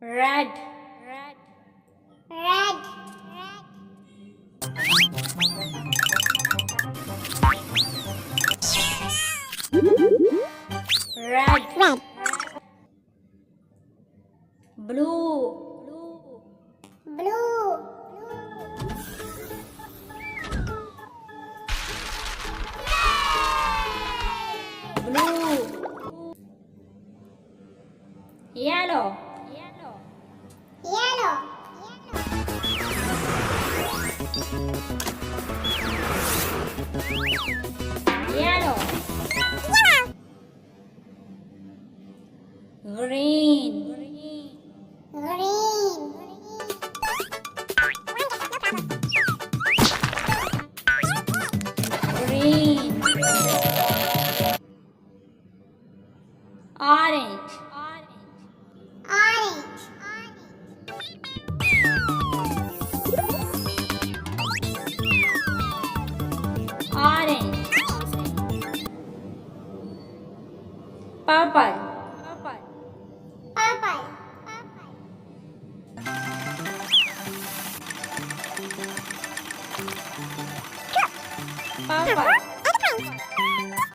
red, red, red, red, blue, blue, blue, yellow, yellow, yellow, green, green, green, orange, orange, orange, purple, purple, purple,